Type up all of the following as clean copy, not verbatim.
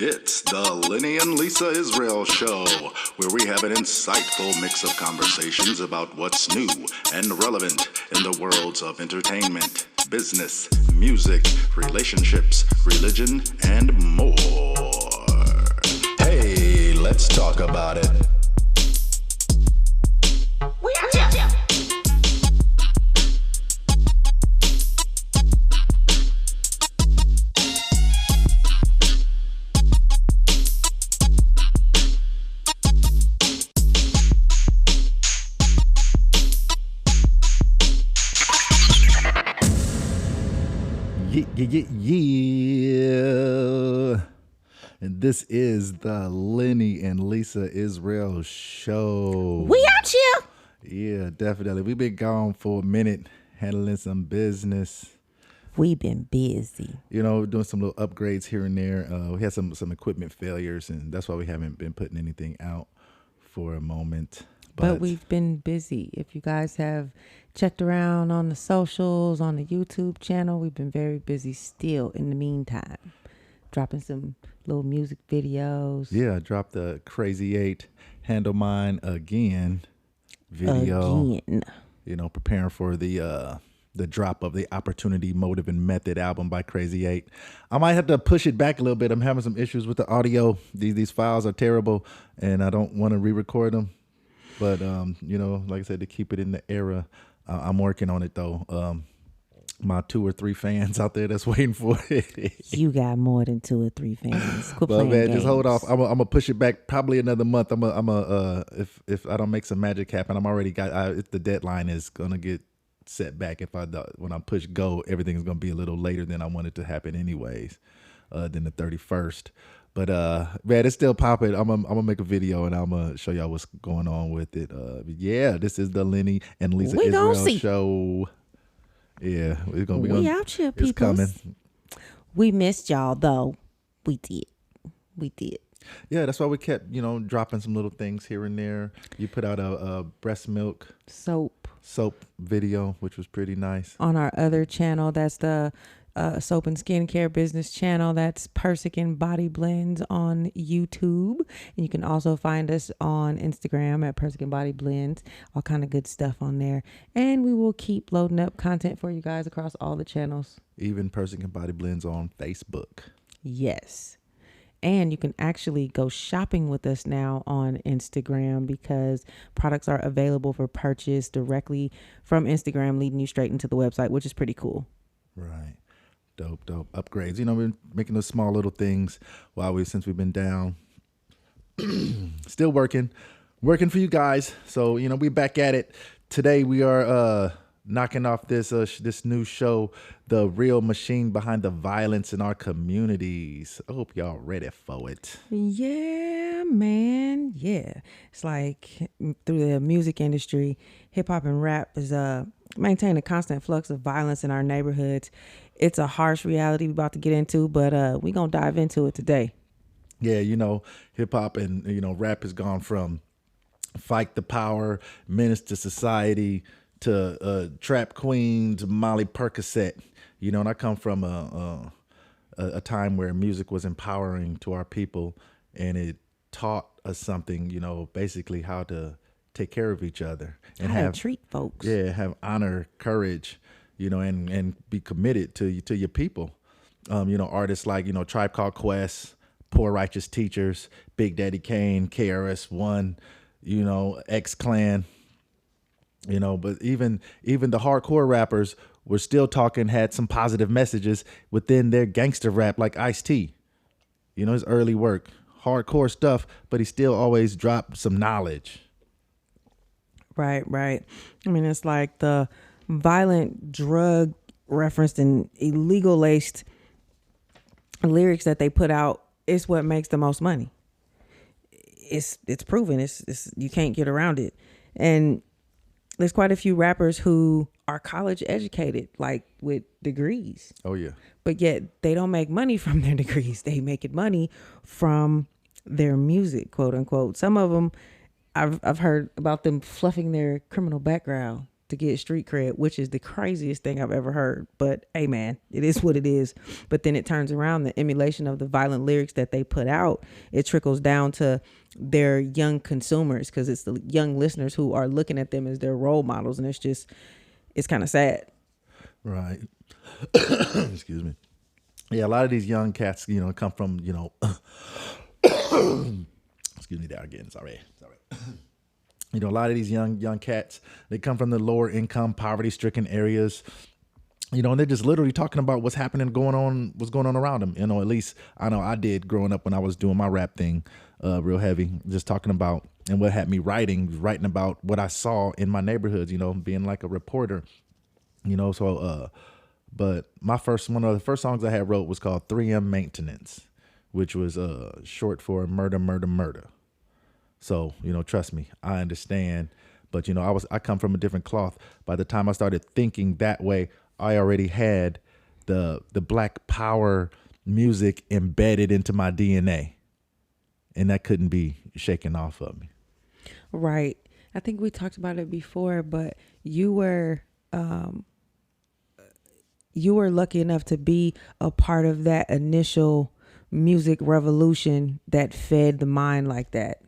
It's the Lenny&Lisa Israel Show, where we have an insightful mix of conversations about what's new and relevant in the worlds of entertainment, business, music, relationships, religion, and more. Hey, let's talk about it. We out here. Yeah. And this is the Lenny&Lisa Israel Show. We out here. Yeah, definitely. We've been gone for a minute, handling some business. We've been busy. You know, doing some little upgrades here and there. We had some equipment failures, and that's why we haven't been putting anything out for a moment. But we've been busy. If you guys have checked around on the socials, on the YouTube channel, we've been very busy still in the meantime. Dropping some little music videos. Yeah, I dropped the Crazy 8 Handle Mine Again video. Again. You know, preparing for the drop of the Opportunity, Motive, and Method album by Crazy 8. I might have to push it back a little bit. I'm having some issues with the audio. These files are terrible, and I don't want to re-record them. But, you know, like I said, to keep it in the era, I'm working on it, though. My 2 or 3 fans out there that's waiting for it. You got more than 2 or 3 fans. Quit But playing man, games. just hold off. I'm gonna push it back probably another month. If I don't make some magic happen, if the deadline is gonna get set back. When I push go, everything's gonna be a little later than I want it to happen anyways, than the 31st. But man, it's still popping. I'm gonna make a video and I'm gonna show y'all what's going on with it. Yeah, this is the Lenny&Lisa Israel Show. Yeah, we out here, people. It's coming. We missed y'all though. We did. Yeah, that's why we kept, dropping some little things here and there. You put out a breast milk soap video, which was pretty nice. On our other channel, that's the soap and skincare business channel. That's persicanbodyblends on YouTube. And you can also find us on Instagram at persicanbodyblends. All kind of good stuff on there. And we will keep loading up content for you guys across all the channels. Even Persicanbodyblends on Facebook. Yes. And you can actually go shopping with us now on Instagram because products are available for purchase directly from Instagram, leading you straight into the website, which is pretty cool. Right. Dope upgrades. We've been making those small little things since we've been down. Still working for you guys. So, we back at it. Today we are knocking off this new show, The Real Machine Behind the Violence in Our Communities. I hope y'all ready for it. Yeah, man. Yeah. It's like through the music industry, hip hop and rap is maintain a constant flux of violence in our neighborhoods. It's a harsh reality we're about to get into, but we're going to dive into it today. Yeah, hip hop and, rap has gone from fight the power, menace to society, to Trap Queen, to Molly Percocet. And I come from a time where music was empowering to our people, and it taught us something, basically how to take care of each other and how to treat folks. Yeah, have honor, courage, and be committed to your people. Artists like, Tribe Called Quest, Poor Righteous Teachers, Big Daddy Kane, KRS-One, X-Clan, but even the hardcore rappers were still had some positive messages within their gangster rap, like Ice-T. His early work, hardcore stuff, but he still always dropped some knowledge. Right. I mean, it's like the violent, drug referenced and illegal laced lyrics that they put out is what makes the most money. It's proven. It's you can't get around it. And there's quite a few rappers who are college educated, like with degrees. Oh yeah. But yet they don't make money from their degrees. They make money from their music, quote unquote. Some of them, I've heard about them fluffing their criminal background to get street cred, which is the craziest thing I've ever heard. But hey, man, it is what it is. But then it turns around, the emulation of the violent lyrics that they put out, it trickles down to their young consumers, because it's the young listeners who are looking at them as their role models. And it's kind of sad. Right. Excuse me. Yeah, a lot of these young cats, come from, excuse me there again. Sorry. A lot of these young cats, they come from the lower income, poverty stricken areas, and they're just literally talking about what's happening, what's going on around them. At least I know I did growing up when I was doing my rap thing, real heavy, just talking about, and what had me writing about what I saw in my neighborhoods, being like a reporter, but one of the first songs I had wrote was called 3M Maintenance, which was short for murder. So, trust me, I understand. But, I come from a different cloth. By the time I started thinking that way, I already had the Black Power music embedded into my DNA. And that couldn't be shaken off of me. Right. I think we talked about it before, but you were lucky enough to be a part of that initial music revolution that fed the mind like that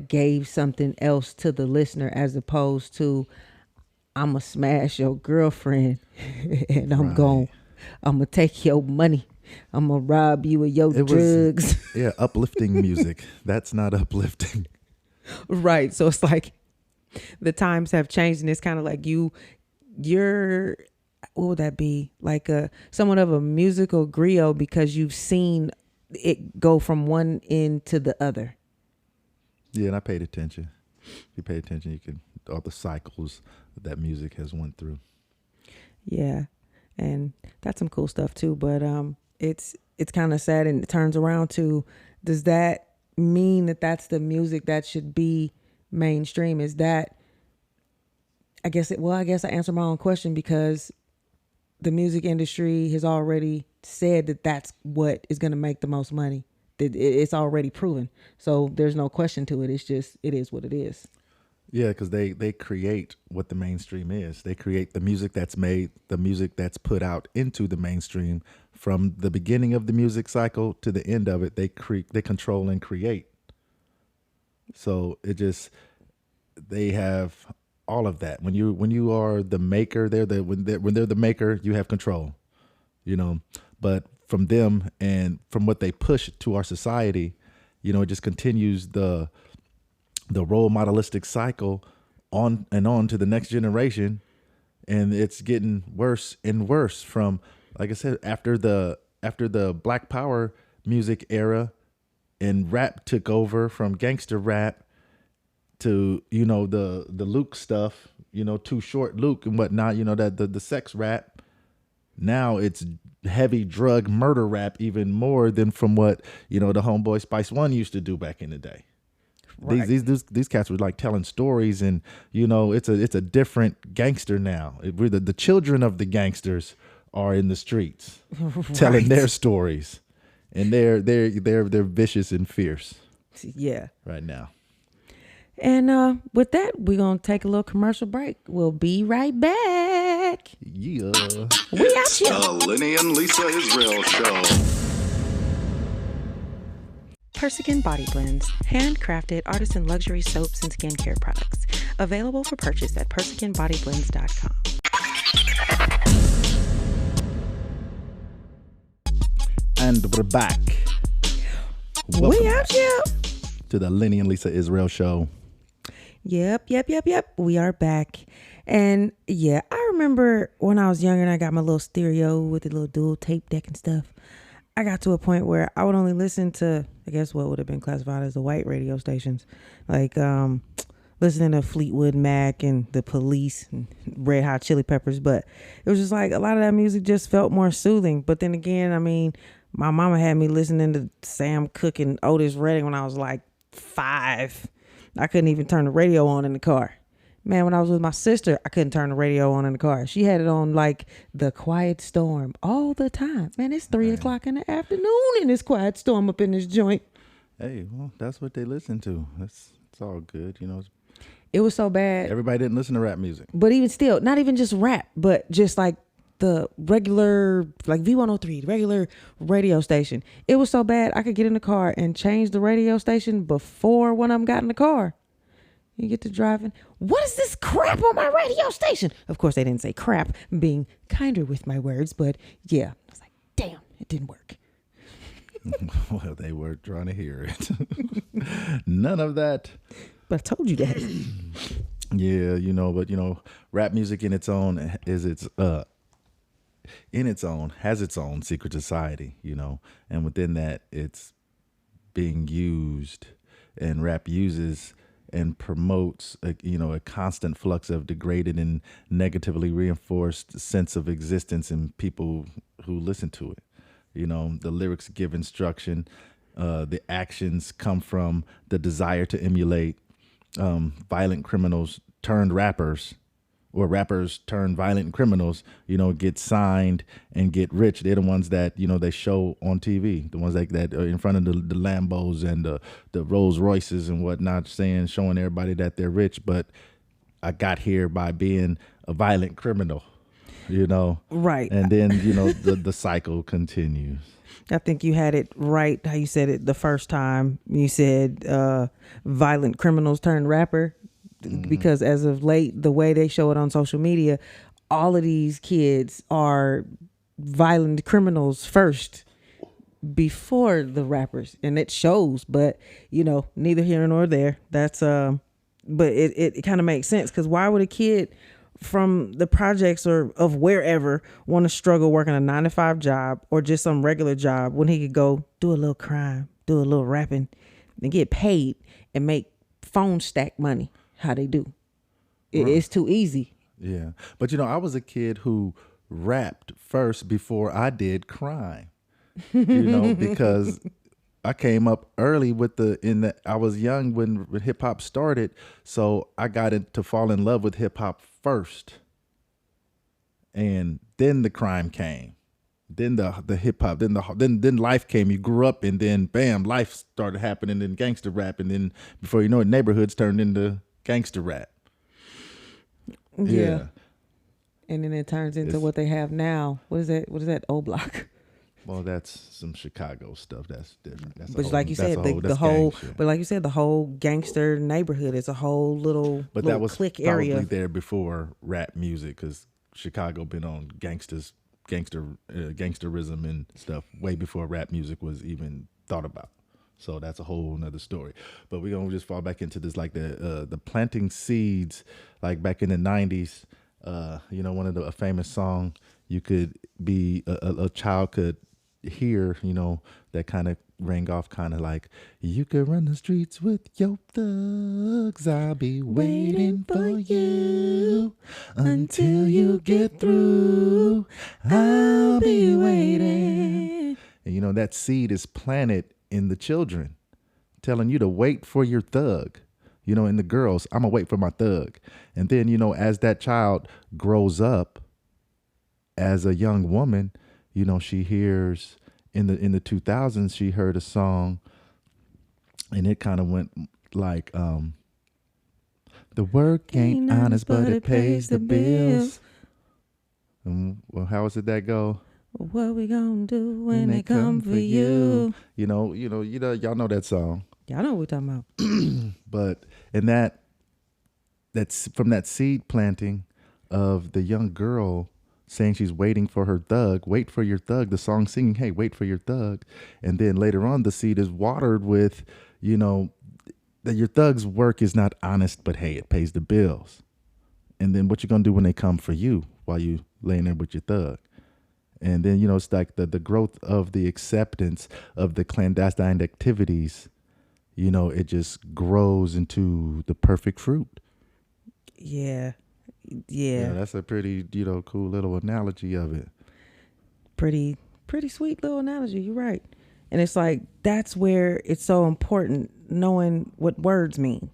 gave something else to the listener, as opposed to, I'm going to smash your girlfriend and I'm going to take your money. I'm going to rob you of your drugs. Uplifting music. That's not uplifting. Right. So it's like the times have changed, and it's kind of like you're, what would that be? Like somewhat of a musical griot, because you've seen it go from one end to the other. Yeah, and I paid attention. If you pay attention, you can, all the cycles that music has went through. Yeah, and that's some cool stuff too. But it's kind of sad, and it turns around to, does that mean that that's the music that should be mainstream? Is that, I guess I answered my own question, because the music industry has already said that that's what is going to make the most money. It's already proven. So there's no question to it. It's just, it is what it is. Yeah, because they create what the mainstream is. They create the music that's made, the music that's put out into the mainstream. From the beginning of the music cycle to the end of it, they control and create. So they have all of that. When you are the maker, when they're the maker, you have control. But from them and from what they push to our society, it just continues the role modelistic cycle on and on to the next generation. And it's getting worse and worse from, like I said, after the Black Power music era and rap took over, from gangster rap to, the Luke stuff, Too Short Luke and whatnot, that the sex rap. Now it's heavy drug murder rap, even more than from what, the homeboy Spice One used to do back in the day. Right. These cats were like telling stories, and it's a different gangster now. We're the children of the gangsters are in the streets telling their stories, and they're vicious and fierce. Yeah. Right now. And with that, we're going to take a little commercial break. We'll be right back. Yeah. We out here. The Lenny&Lisa Israel Show. PersicanBodyblends, handcrafted artisan luxury soaps and skincare products. Available for purchase at persicanbodyblends.com. And we're back. We out here. To the Lenny&Lisa Israel Show. Yep. We are back. And yeah, I remember when I was younger and I got my little stereo with the little dual tape deck and stuff. I got to a point where I would only listen to, I guess, what would have been classified as the white radio stations. Like listening to Fleetwood Mac and The Police and Red Hot Chili Peppers. But it was just like a lot of that music just felt more soothing. But then again, I mean, my mama had me listening to Sam Cooke and Otis Redding when I was like 5. I couldn't even turn the radio on in the car. Man, when I was with my sister, I couldn't turn the radio on in the car. She had it on like The Quiet Storm all the time. Man, it's 3 o'clock in the afternoon and it's Quiet Storm up in this joint. Hey, well, that's what they listen to. It's all good, It was so bad. Everybody didn't listen to rap music. But even still, not even just rap, but just like the regular, like V103, regular radio station. It was so bad I could get in the car and change the radio station before one of them got in the car. You get to driving. What is this crap on my radio station? Of course, they didn't say crap, being kinder with my words, but yeah. I was like, damn, it didn't work. Well, they were trying to hear it. None of that. But I told you that. Yeah, but rap music in its own has its own secret society, and within that it's being used, and rap uses and promotes a constant flux of degraded and negatively reinforced sense of existence in people who listen to it. The lyrics give instruction, the actions come from the desire to emulate violent criminals turned rappers, or rappers turned violent criminals, get signed and get rich. They're the ones that, they show on TV, the ones that are in front of the Lambos and the Rolls Royces and whatnot, showing everybody that they're rich. But I got here by being a violent criminal, Right. And then, the cycle continues. I think you had it right how you said it the first time. You said violent criminals turned rapper, because as of late, the way they show it on social media, all of these kids are violent criminals first before the rappers, and it shows. But neither here nor there. That's but it kind of makes sense, because why would a kid from the projects or of wherever want to struggle working a 9-to-5 job or just some regular job when he could go do a little crime, do a little rapping, and get paid and make phone stack money? How they do. It's too easy. Yeah. But I was a kid who rapped first before I did crime. Because I came up early I was young when hip hop started, so I got to fall in love with hip hop first. And then the crime came. Then the hip hop, then life came. You grew up, and then bam, life started happening, then gangster rap, and then before you know it, neighborhoods turned into gangster rap. Yeah. And then it turns into what they have now. What is that? O Block. Well, that's some Chicago stuff. That's different. But like you said, the whole gangster neighborhood is a whole little that was clique probably area there before rap music, because Chicago been on gangsterism and stuff way before rap music was even thought about. So that's a whole nother story. But we're gonna just fall back into this, like the planting seeds, like back in the 90s. One of a famous song you could be a child could hear, that kind of rang off kind of like, you could run the streets with your thugs, I'll be waiting for you until you get through, I'll be waiting. And that seed is planted in the children, telling you to wait for your thug, and the girls, I'm gonna wait for my thug. And then, as that child grows up as a young woman, she hears in the 2000s, she heard a song, and it kind of went like, the work ain't honest, but it pays the bills. Well, how is it that go? What we gonna do when they come for you? Y'all know that song. Y'all know what we're talking about. But that's from that seed planting of the young girl saying she's waiting for her thug. Wait for your thug. The song singing, hey, wait for your thug. And then later on, the seed is watered with, that your thug's work is not honest, but hey, it pays the bills. And then what you gonna do when they come for you while you laying there with your thug? And then, it's like the growth of the acceptance of the clandestine activities, it just grows into the perfect fruit. Yeah. That's a pretty, cool little analogy of it. Pretty sweet little analogy. You're right. And it's like, that's where it's so important knowing what words mean,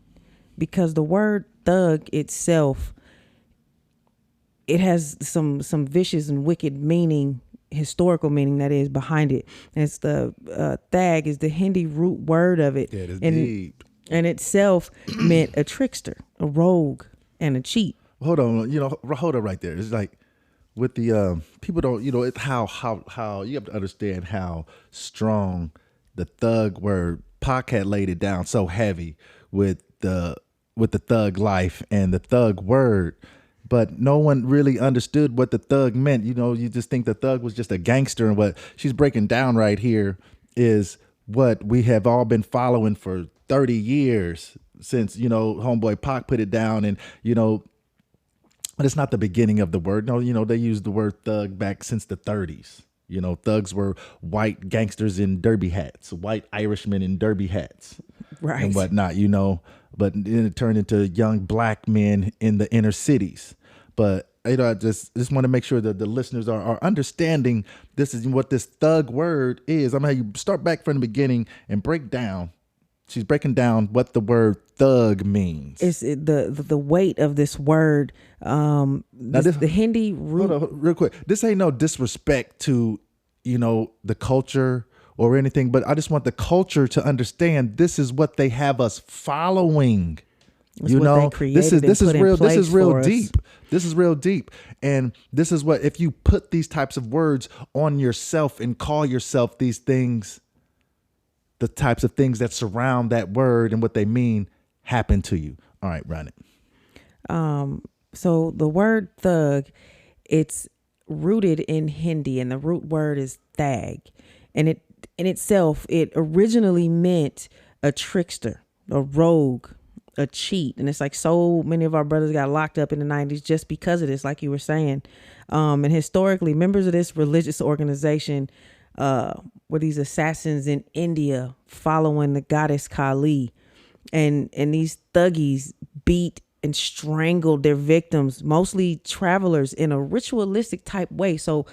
because the word thug itself, it has some vicious and wicked meaning, historical meaning that is behind it. And it's the thag is the Hindi root word of it. Yeah, it's and deep. and itself meant a trickster, a rogue, and a cheat. Hold on, hold on right there. It's like with the people don't, it's how you have to understand how strong the thug word. Pac had laid it down so heavy with the thug life and the thug word, but no one really understood what the thug meant. You just think the thug was just a gangster, and what she's breaking down right here is what we have all been following for 30 years since, homeboy Pac put it down. And, but it's not the beginning of the word. No, they used the word thug back since the 30s. Thugs were white gangsters in derby hats, white Irishmen in derby hats, right, and whatnot, but then it turned into young black men in the inner cities. But I just want to make sure that the listeners are understanding this is what this thug word is. I'm going to have you start back from the beginning and break down. She's breaking down what the word thug means. It's the weight of this word. The Hindi root. Hold on, real quick. This ain't no disrespect to, the culture or anything, but I just want the culture to understand this is what they have us following. This is real. This is real deep. This is real deep. And this is what, if you put these types of words on yourself and call yourself these things, the types of things that surround that word and what they mean happen to you. All right, run it. So the word thug, it's rooted in Hindi, and the root word is thag. And it in itself, it originally meant a trickster, a rogue, a cheat. And it's like so many of our brothers got locked up in the 90s just because of this, like you were saying. And historically, members of this religious organization were these assassins in India following the goddess Kali. And these thuggies beat and strangled their victims, mostly travelers, in a ritualistic type way. So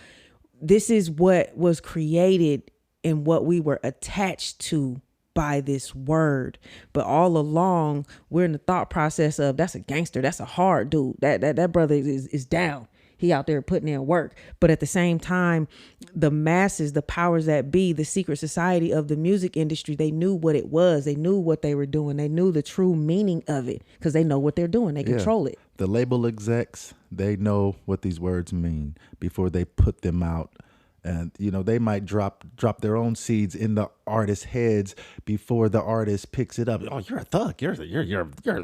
this is what was created and what we were attached to by this word. But all along, we're in the thought process of, that's a gangster, that's a hard dude, that brother is down, he out there putting in work. But at the same time, the masses, the powers that be, the secret society of the music industry, they knew what it was, they knew what they were doing, they knew the true meaning of it, because they know what they're doing, they control it. The label execs, they know what these words mean before they put them out. And, they might drop their own seeds in the artist's heads before the artist picks it up. Oh, you're a thug. You're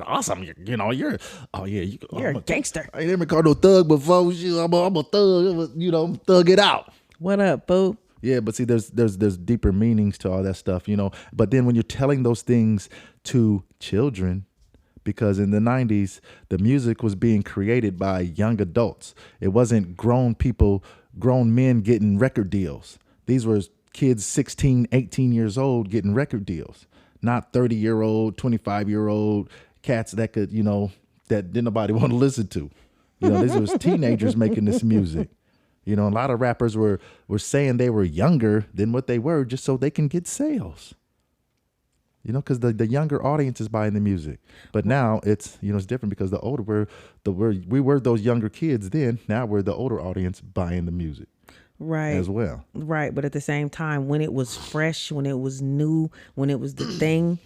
awesome. You're a gangster. I ain't never called no thug before. I'm a thug. Thug it out. What up, boo? Yeah, but see, there's deeper meanings to all that stuff, But then when you're telling those things to children, because in the 90s, the music was being created by young adults. It wasn't grown men getting record deals. These were kids 16, 18 years old getting record deals, not 30-year-old, 25-year-old cats that could, that didn't nobody want to listen to. These was teenagers making this music. A lot of rappers were saying they were younger than what they were just so they can get sales. Because the younger audience is buying the music. But now it's, it's different because the older we were those younger kids then. Now we're the older audience buying the music. Right. As well. Right. But at the same time, when it was fresh, when it was new, when it was the thing,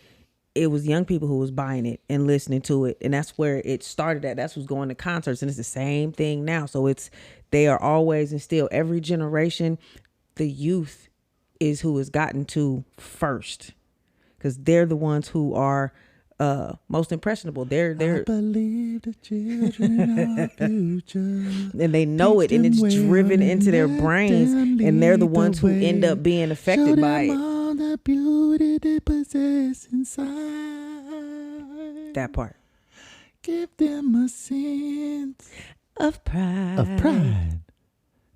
it was young people who was buying it and listening to it. And that's where it started at. That's what's going to concerts. And it's the same thing now. So they are always, and still every generation, the youth is who is gotten to first. Because they're the ones who are most impressionable. I believe the children are future. And they know it, and it's driven into their brains, and they're the ones who end up being affected by it. All the beauty they possess inside. That part. Give them a sense of pride.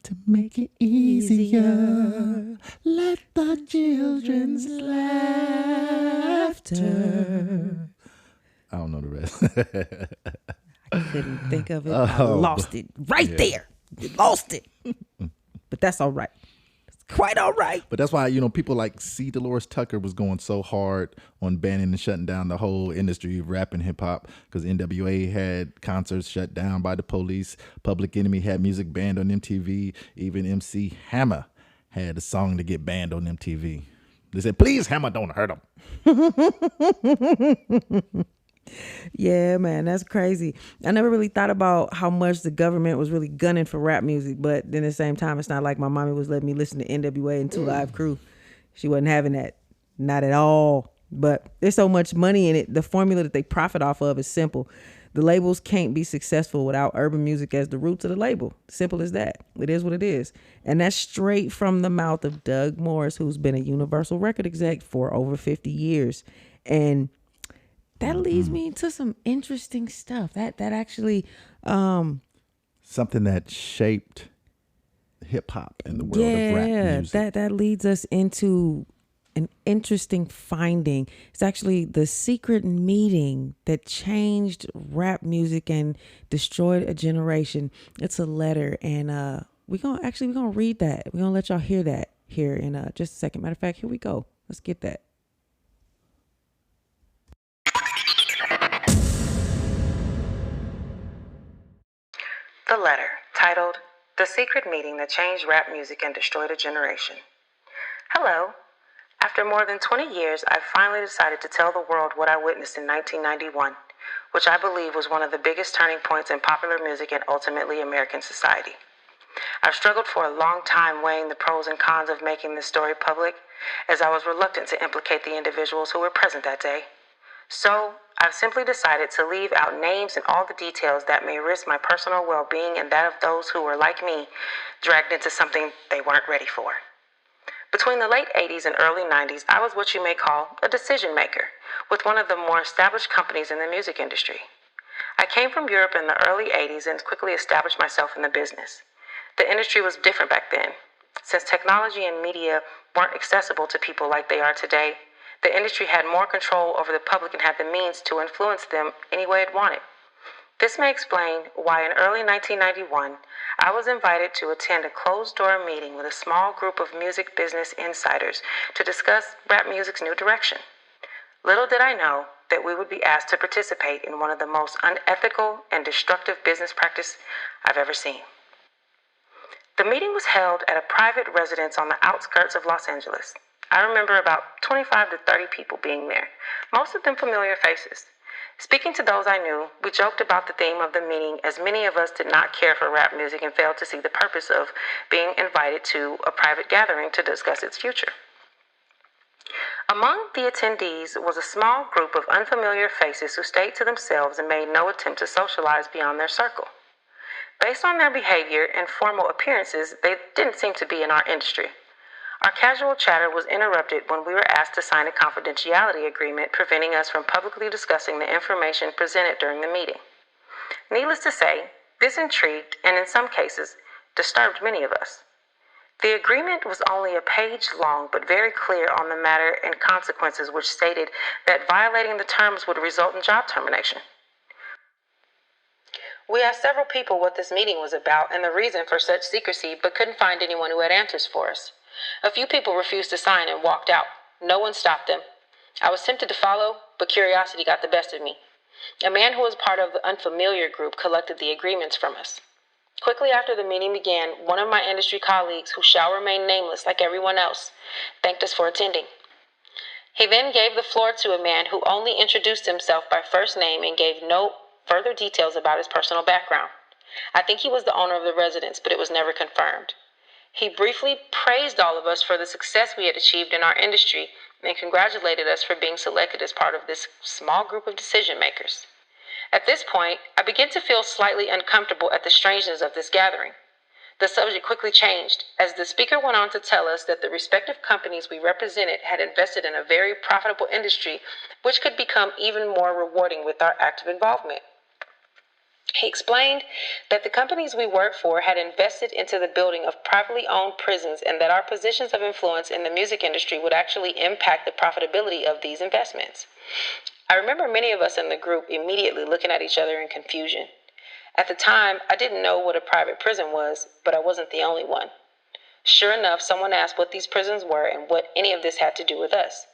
To make it easier, let the children's laughter. I don't know the rest. I couldn't think of it. I lost it there. You lost it. But that's all right. It's quite all right. But that's why, people like C. Dolores Tucker was going so hard on banning and shutting down the whole industry of rap and hip hop, because NWA had concerts shut down by the police. Public Enemy had music banned on MTV. Even MC Hammer had a song to get banned on MTV They said, please, hammer, don't hurt them. Yeah, man, that's crazy. I never really thought about how much the government was really gunning for rap music, but then at the same time, it's not like my mommy was letting me listen to NWA and Two Live Crew. She wasn't having that, not at all. But there's so much money in it. The formula that they profit off of is simple. The labels can't be successful without urban music as the roots of the label. Simple as that. It is what it is. And that's straight from the mouth of Doug Morris, who's been a Universal record exec for over 50 years. And that leads me to some interesting stuff. That actually something that shaped hip hop and the world of rap music. That leads us into an interesting finding. It's actually the secret meeting that changed rap music and destroyed a generation. It's a letter, and we're gonna read that. We're gonna let y'all hear that here in just a second. Matter of fact, here we go. Let's get that. The letter, titled The Secret Meeting That Changed Rap Music and Destroyed a Generation. Hello. After more than 20 years, I finally decided to tell the world what I witnessed in 1991, which I believe was one of the biggest turning points in popular music and ultimately American society. I've struggled for a long time weighing the pros and cons of making this story public, as I was reluctant to implicate the individuals who were present that day. So, I've simply decided to leave out names and all the details that may risk my personal well-being and that of those who were, like me, dragged into something they weren't ready for. Between the late 80s and early 90s, I was what you may call a decision maker with one of the more established companies in the music industry. I came from Europe in the early 80s and quickly established myself in the business. The industry was different back then. Since technology and media weren't accessible to people like they are today, the industry had more control over the public and had the means to influence them any way it wanted. This may explain why in early 1991, I was invited to attend a closed-door meeting with a small group of music business insiders to discuss rap music's new direction. Little did I know that we would be asked to participate in one of the most unethical and destructive business practices I've ever seen. The meeting was held at a private residence on the outskirts of Los Angeles. I remember about 25 to 30 people being there, most of them familiar faces. Speaking to those I knew, we joked about the theme of the meeting, as many of us did not care for rap music and failed to see the purpose of being invited to a private gathering to discuss its future. Among the attendees was a small group of unfamiliar faces who stayed to themselves and made no attempt to socialize beyond their circle. Based on their behavior and formal appearances, they didn't seem to be in our industry. Our casual chatter was interrupted when we were asked to sign a confidentiality agreement preventing us from publicly discussing the information presented during the meeting. Needless to say, this intrigued and in some cases disturbed many of us. The agreement was only a page long but very clear on the matter and consequences, which stated that violating the terms would result in job termination. We asked several people what this meeting was about and the reason for such secrecy, but couldn't find anyone who had answers for us. A few people refused to sign and walked out. No one stopped them. I was tempted to follow, but curiosity got the best of me. A man who was part of the unfamiliar group collected the agreements from us. Quickly after the meeting began, one of my industry colleagues, who shall remain nameless like everyone else, thanked us for attending. He then gave the floor to a man who only introduced himself by first name and gave no further details about his personal background. I think he was the owner of the residence, but it was never confirmed. He briefly praised all of us for the success we had achieved in our industry and congratulated us for being selected as part of this small group of decision makers. At this point, I began to feel slightly uncomfortable at the strangeness of this gathering. The subject quickly changed, as the speaker went on to tell us that the respective companies we represented had invested in a very profitable industry, which could become even more rewarding with our active involvement. He explained that the companies we worked for had invested into the building of privately owned prisons and that our positions of influence in the music industry would actually impact the profitability of these investments. I remember many of us in the group immediately looking at each other in confusion. At the time, I didn't know what a private prison was, but I wasn't the only one. Sure enough, someone asked what these prisons were and what any of this had to do with us.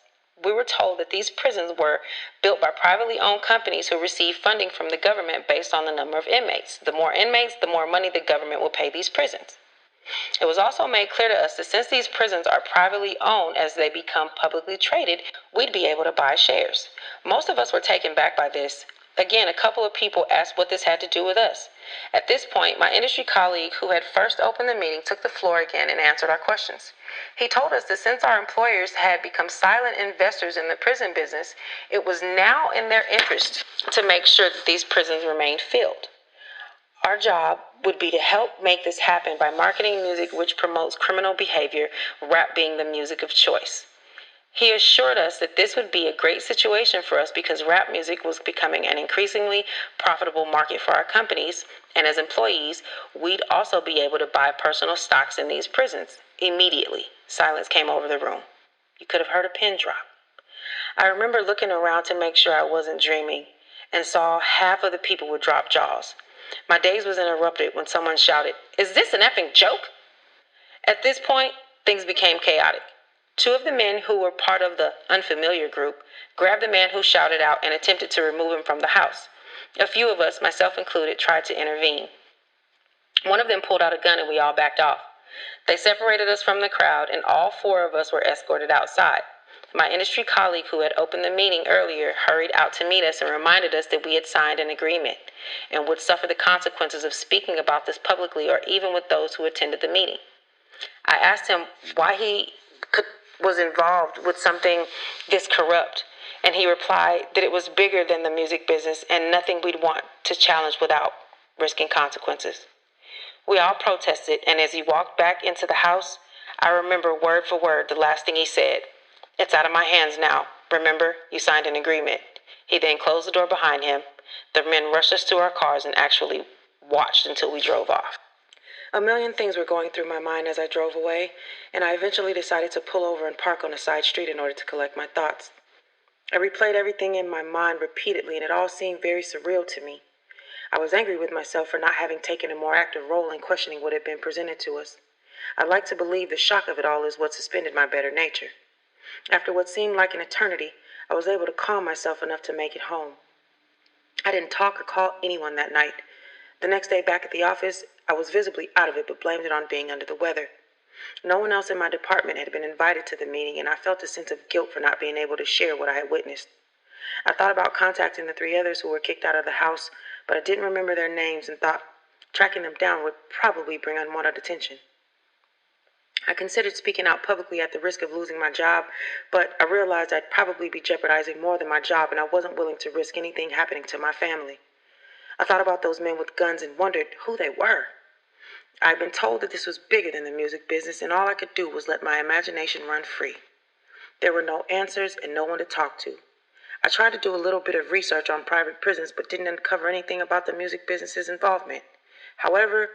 We were told that these prisons were built by privately owned companies who receive funding from the government based on the number of inmates. The more inmates, the more money the government will pay these prisons. It was also made clear to us that since these prisons are privately owned, as they become publicly traded, we'd be able to buy shares. Most of us were taken back by this. Again, a couple of people asked what this had to do with us. At this point, my industry colleague who had first opened the meeting took the floor again and answered our questions. He told us that since our employers had become silent investors in the prison business, it was now in their interest to make sure that these prisons remained filled. Our job would be to help make this happen by marketing music which promotes criminal behavior, rap being the music of choice. He assured us that this would be a great situation for us because rap music was becoming an increasingly profitable market for our companies, and as employees, we'd also be able to buy personal stocks in these prisons. Immediately, silence came over the room. You could have heard a pin drop. I remember looking around to make sure I wasn't dreaming and saw half of the people would drop jaws. My daze was interrupted when someone shouted, "Is this an effing joke?" At this point, things became chaotic. Two of the men who were part of the unfamiliar group grabbed the man who shouted out and attempted to remove him from the house. A few of us, myself included, tried to intervene. One of them pulled out a gun and we all backed off. They separated us from the crowd and all four of us were escorted outside. My industry colleague who had opened the meeting earlier hurried out to meet us and reminded us that we had signed an agreement and would suffer the consequences of speaking about this publicly or even with those who attended the meeting. I asked him why he was involved with something this corrupt, and he replied that it was bigger than the music business and nothing we'd want to challenge without risking consequences. We all protested, and as he walked back into the house, I remember word for word the last thing he said. "It's out of my hands now. Remember, you signed an agreement." He then closed the door behind him. The men rushed us to our cars and actually watched until we drove off. A million things were going through my mind as I drove away, and I eventually decided to pull over and park on a side street in order to collect my thoughts. I replayed everything in my mind repeatedly, and it all seemed very surreal to me. I was angry with myself for not having taken a more active role in questioning what had been presented to us. I'd like to believe the shock of it all is what suspended my better nature. After what seemed like an eternity, I was able to calm myself enough to make it home. I didn't talk or call anyone that night. The next day back at the office, I was visibly out of it but blamed it on being under the weather. No one else in my department had been invited to the meeting, and I felt a sense of guilt for not being able to share what I had witnessed. I thought about contacting the 3 others who were kicked out of the house, but I didn't remember their names and thought tracking them down would probably bring unwanted attention. I considered speaking out publicly at the risk of losing my job, but I realized I'd probably be jeopardizing more than my job, and I wasn't willing to risk anything happening to my family. I thought about those men with guns and wondered who they were. I had been told that this was bigger than the music business, and all I could do was let my imagination run free. There were no answers and no one to talk to. I tried to do a little bit of research on private prisons, but didn't uncover anything about the music business's involvement. However,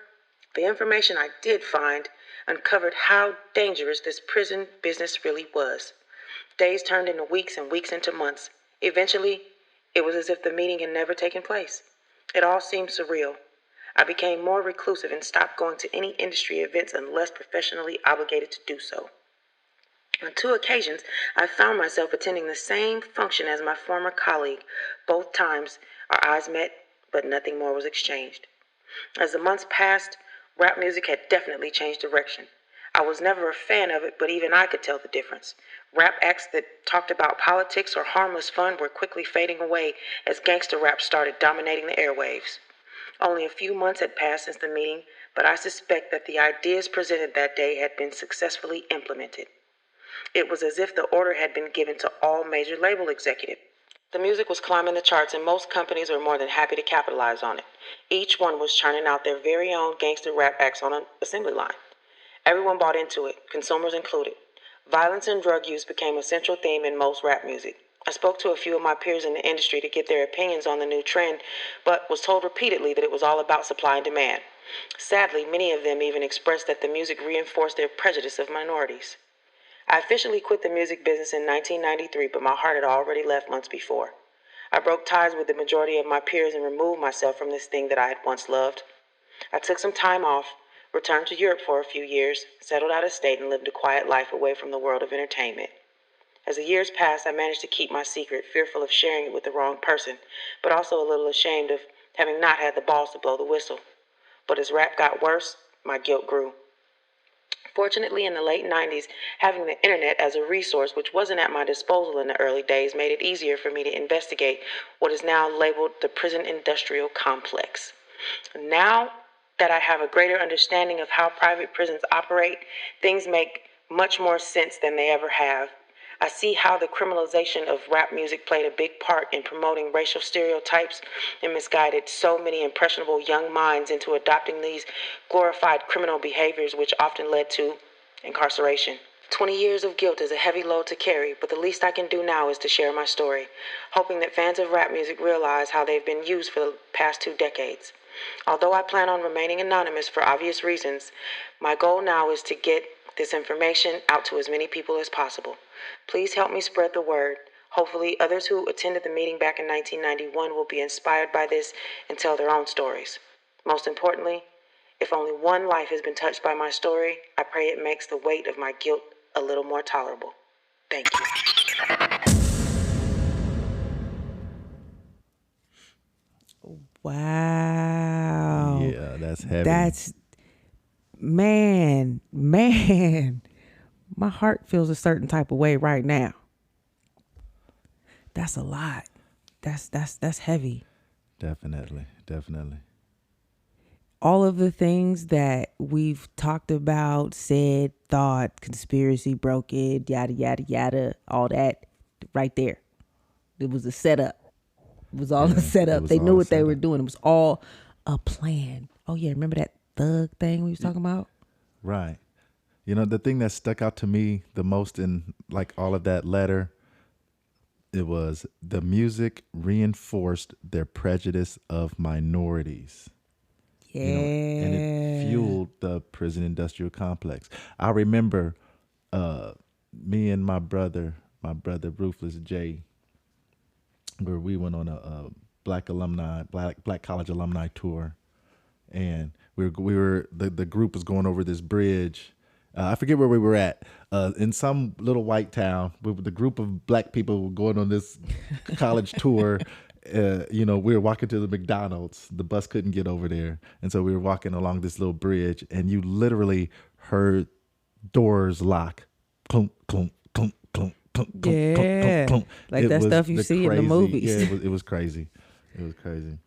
the information I did find uncovered how dangerous this prison business really was. Days turned into weeks and weeks into months. Eventually, it was as if the meeting had never taken place. It all seemed surreal. I became more reclusive and stopped going to any industry events unless professionally obligated to do so. On 2 occasions, I found myself attending the same function as my former colleague. Both times, our eyes met, but nothing more was exchanged. As the months passed, rap music had definitely changed direction. I was never a fan of it, but even I could tell the difference. Rap acts that talked about politics or harmless fun were quickly fading away as gangster rap started dominating the airwaves. Only a few months had passed since the meeting, but I suspect that the ideas presented that day had been successfully implemented. It was as if the order had been given to all major label executives. The music was climbing the charts, and most companies were more than happy to capitalize on it. Each one was churning out their very own gangster rap acts on an assembly line. Everyone bought into it, consumers included. Violence and drug use became a central theme in most rap music. I spoke to a few of my peers in the industry to get their opinions on the new trend, but was told repeatedly that it was all about supply and demand. Sadly, many of them even expressed that the music reinforced their prejudice of minorities. I officially quit the music business in 1993, but my heart had already left months before. I broke ties with the majority of my peers and removed myself from this thing that I had once loved. I took some time off, returned to Europe for a few years, settled out of state, and lived a quiet life away from the world of entertainment. As the years passed, I managed to keep my secret, fearful of sharing it with the wrong person, but also a little ashamed of having not had the balls to blow the whistle. But as rap got worse, my guilt grew. Fortunately, in the late 90s, having the internet as a resource, which wasn't at my disposal in the early days, made it easier for me to investigate what is now labeled the prison industrial complex. Now that I have a greater understanding of how private prisons operate, things make much more sense than they ever have. I see how the criminalization of rap music played a big part in promoting racial stereotypes and misguided so many impressionable young minds into adopting these glorified criminal behaviors, which often led to incarceration. 20 years of guilt is a heavy load to carry, but the least I can do now is to share my story, hoping that fans of rap music realize how they've been used for the past 2 decades. Although I plan on remaining anonymous for obvious reasons, my goal now is to get this information out to as many people as possible. Please help me spread the word. Hopefully, others who attended the meeting back in 1991 will be inspired by this and tell their own stories. Most importantly, if only one life has been touched by my story, I pray it makes the weight of my guilt a little more tolerable. Thank you. Wow. Yeah, that's heavy. That's, man, my heart feels a certain type of way right now. That's a lot. That's heavy. Definitely. All of the things that we've talked about, said, thought, conspiracy, broken, yada, yada, yada, all that right there. It was a setup. It was all a setup. They knew what they were doing. It was all a plan. Oh, yeah. Remember that thug thing we was talking about? Right. You know, the thing that stuck out to me the most in like all of that letter, it was the music reinforced their prejudice of minorities. Yeah. You know, and it fueled the prison industrial complex. I remember me and my brother Ruthless J, where we went on a black college alumni tour, and we were the group was going over this bridge. I forget where we were at, in some little white town. The group of black people were going on this college tour. We were walking to the McDonald's. The bus couldn't get over there, and so we were walking along this little bridge, and you literally heard doors lock, clunk, clunk, clunk, clunk, clunk, clunk, yeah, clunk, clunk, clunk. Like that stuff you see in the movies. Yeah, it was crazy. It was crazy.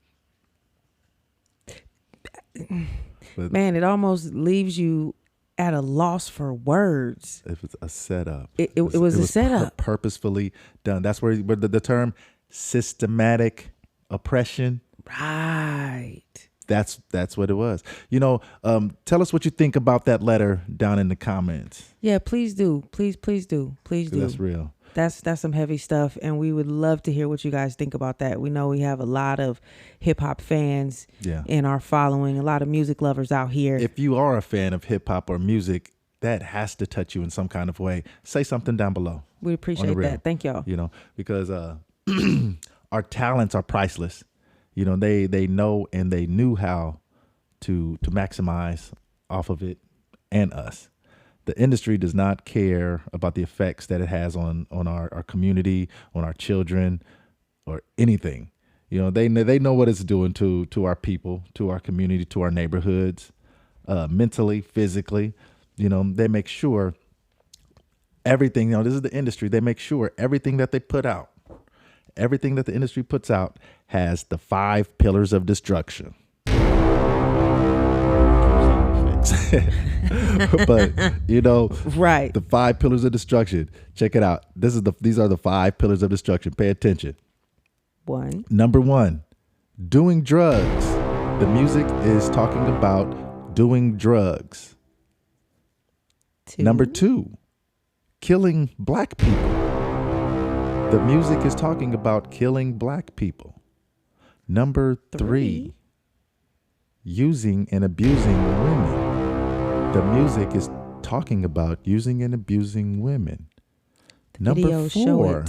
But man, it almost leaves you at a loss for words. It was a setup. It was a setup. Purposefully done. That's where the term systematic oppression. Right. That's what it was. Tell us what you think about that letter down in the comments. Yeah, please do. Please do. That's real. That's some heavy stuff, and we would love to hear what you guys think about that. We know we have a lot of hip hop fans in our following, a lot of music lovers out here. If you are a fan of hip hop or music, that has to touch you in some kind of way. Say something down below. We appreciate that. Thank y'all. Because our talents are priceless. They know and they knew how to maximize off of it and us. The industry does not care about the effects that it has on our community, on our children, or anything. They know what it's doing to our people, to our community, to our neighborhoods, mentally, physically. They make sure everything. This is the industry. They make sure everything that they put out, everything that the industry puts out, has the 5 pillars of destruction. But right, the 5 pillars of destruction. Check it out. These are the 5 pillars of destruction. Pay attention. 1. Number 1, doing drugs. The music is talking about doing drugs. 2. Number 2, killing black people. The music is talking about killing black people. Number 3, using and abusing women. The music is talking about using and abusing women. Number 4,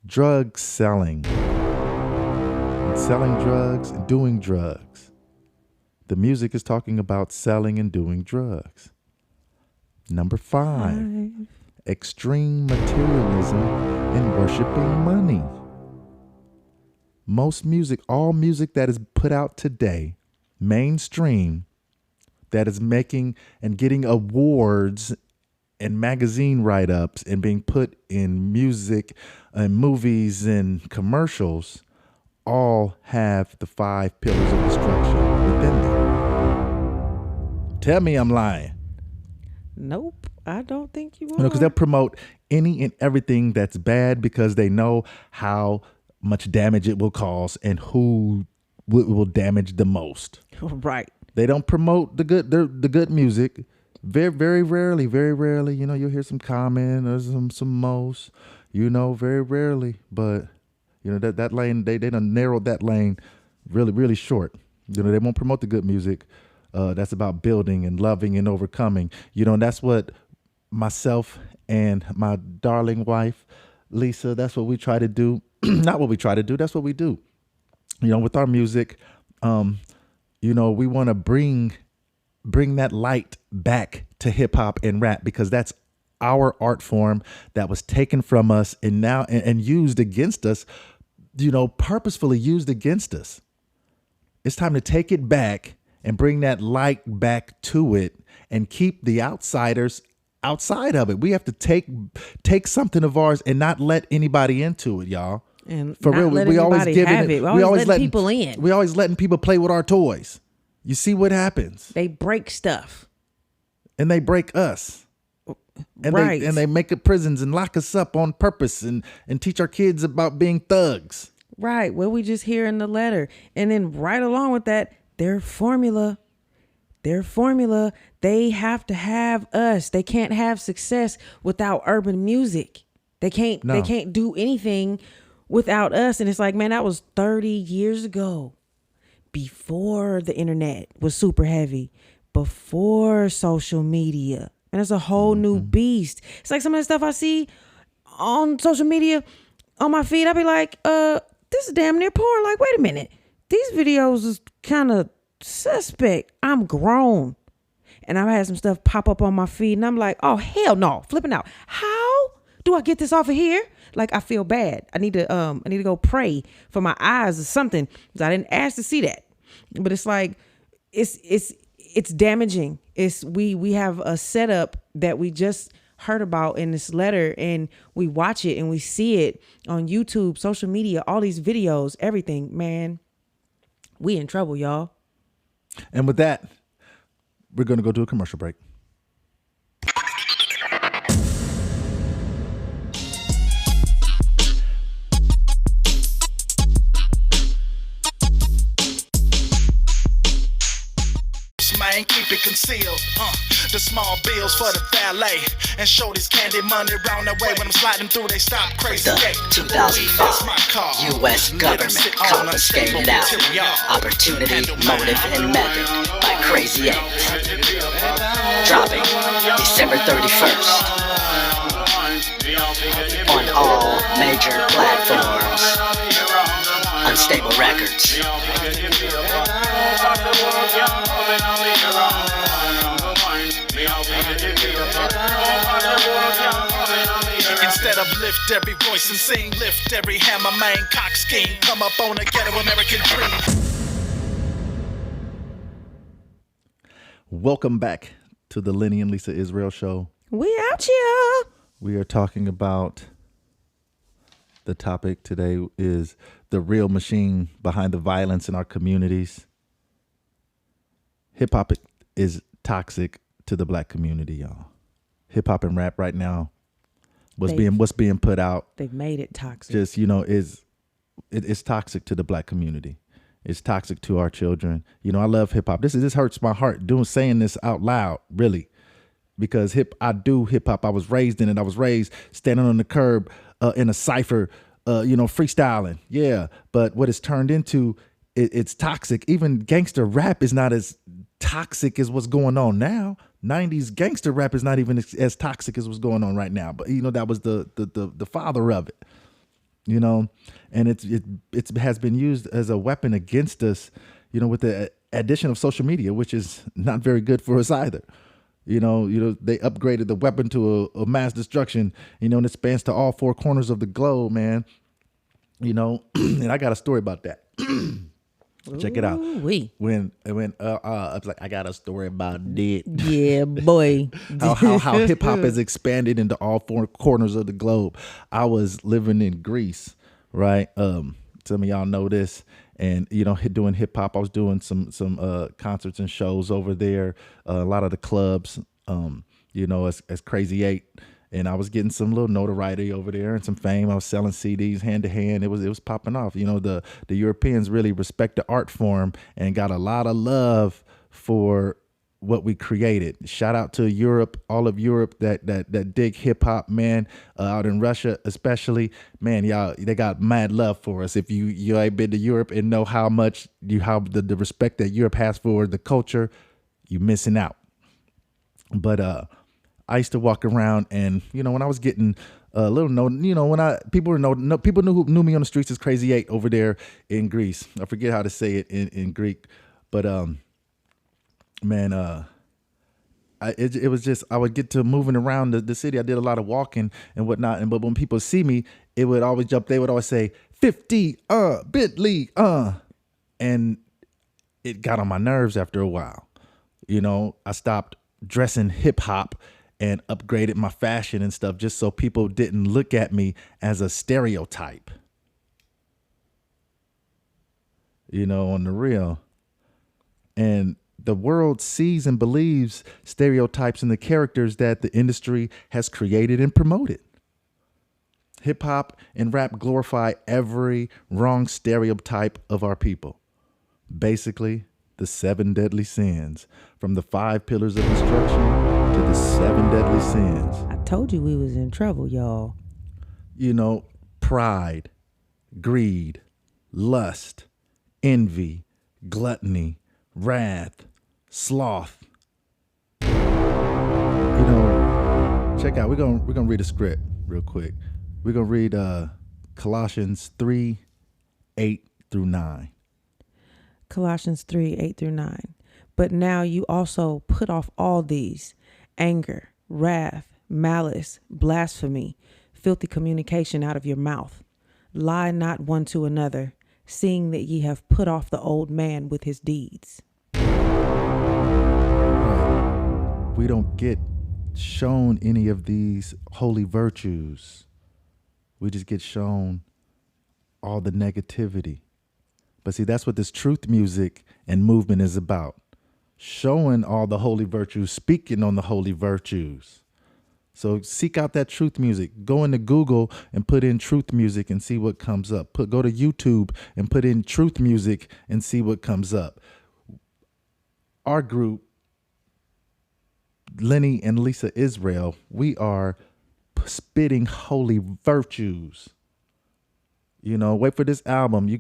drug selling. Selling drugs and doing drugs. The music is talking about selling and doing drugs. Number 5, extreme materialism and worshiping money. Most music, all music that is put out today, mainstream, that is making and getting awards and magazine write-ups and being put in music and movies and commercials all have the 5 pillars of destruction within them. Tell me I'm lying. Nope, I don't think you are. Because they'll promote any and everything that's bad because they know how much damage it will cause and who will damage the most. Right. They don't promote the good music. Very rarely, you'll hear some comment or some most, very rarely. But that lane, they done narrowed that lane really short. They won't promote the good music. That's about building and loving and overcoming. And that's what myself and my darling wife, Lisa, that's what we try to do. Not what we try to do. That's what we do. With our music, we want to bring that light back to hip hop and rap because that's our art form that was taken from us and now and used against us, purposefully used against us. It's time to take it back and bring that light back to it and keep the outsiders outside of it. We have to take something of ours and not let anybody into it, y'all. And for real, we always giving have it. We always letting people in. We always letting people play with our toys. You see what happens? They break stuff. And they break us. And right. they make up prisons and lock us up on purpose and teach our kids about being thugs. Right. Well, we just hear in the letter. And then right along with that, their formula, they have to have us. They can't have success without urban music. They can't do anything without us. And it's like, man, that was 30 years ago, before the internet was super heavy, before social media. And it's a whole new beast. It's like some of the stuff I see on social media on my feed. I'll be like, this is damn near porn. Like, wait a minute. These videos is kind of suspect. I'm grown. And I've had some stuff pop up on my feed and I'm like, oh, hell no, flipping out. How do I get this off of here? Like, I feel bad. I need to go pray for my eyes or something because I didn't ask to see that. But it's like, it's damaging. We have a setup that we just heard about in this letter and we watch it and we see it on YouTube, social media, all these videos, everything, man. We in trouble, y'all. And with that, we're going to go to a commercial break. Man, keep it concealed. The small bills for the valet and shorties candy money round the way. When I'm sliding through, they stop crazy. The 2005 U.S. government confiscated out opportunity, motive, and method by Crazy 8. Dropping December 31st on all major platforms. Unstable Records. Instead of lift every voice and sing, lift every hammer, man, cock scheme, come up on a ghetto American dream. Welcome back to the Lenny and Lisa Israel show. We out here. We are talking about the topic today is the real machine behind the violence in our communities. Hip hop is toxic to the black community, y'all. Hip hop and rap right now, what's being put out. They've made it toxic. Just, it's toxic to the black community. It's toxic to our children. I love hip hop. This hurts my heart saying this out loud, really, because I do hip hop. I was raised in it. I was raised standing on the curb in a cypher, freestyling. Yeah, but what it's turned into, it's toxic. Even gangster rap is not as toxic as what's going on now. 90s gangster rap is not even as toxic as what's going on right now. But that was the father of it. And it has been used as a weapon against us, with the addition of social media, which is not very good for us either. They upgraded the weapon to a mass destruction, and it spans to all 4 corners of the globe, man. And I got a story about that. Check it out. Ooh-wee. When I was like, I got a story about that. Yeah, boy. how hip hop has expanded into all four corners of the globe. I was living in Greece, right? Some of y'all know this, and doing hip hop. I was doing some concerts and shows over there. A lot of the clubs, as Crazy 8. And I was getting some little notoriety over there and some fame. I was selling CDs hand to hand. It was popping off. The Europeans really respect the art form and got a lot of love for what we created. Shout out to Europe, all of Europe that dig hip hop, man. Out in Russia, especially, man, y'all, they got mad love for us. If you ain't been to Europe and know how much the respect that Europe has for the culture, you missing out. But I used to walk around, and when I was getting a little known, people knew me on the streets as Crazy 8 over there in Greece. I forget how to say it in Greek, but it was just, I would get to moving around the city. I did a lot of walking and whatnot, but when people see me, it would always jump. They would always say 50 Bentley and it got on my nerves after a while. I stopped dressing hip hop and upgraded my fashion and stuff just so people didn't look at me as a stereotype, on the real. And the world sees and believes stereotypes in the characters that the industry has created and promoted. Hip hop and rap glorify every wrong stereotype of our people. Basically, the 7 deadly sins, from the 5 pillars of destruction to the 7 deadly sins. I told you we was in trouble, y'all. Pride, greed, lust, envy, gluttony, wrath, sloth. Check out, we're gonna read a script real quick. We're gonna read Colossians 3:8-9. Colossians 3:8-9. But now you also put off all these: anger, wrath, malice, blasphemy, filthy communication out of your mouth. Lie not one to another, seeing that ye have put off the old man with his deeds. We don't get shown any of these holy virtues. We just get shown all the negativity. But see, that's what this truth music and movement is about. Showing all the holy virtues, speaking on the holy virtues. So seek out that truth music. Go into Google and put in truth music and see what comes up. Go to YouTube and put in truth music and see what comes up. Our group, Lenny&Lisa Israel, we are spitting holy virtues. Wait for this album. We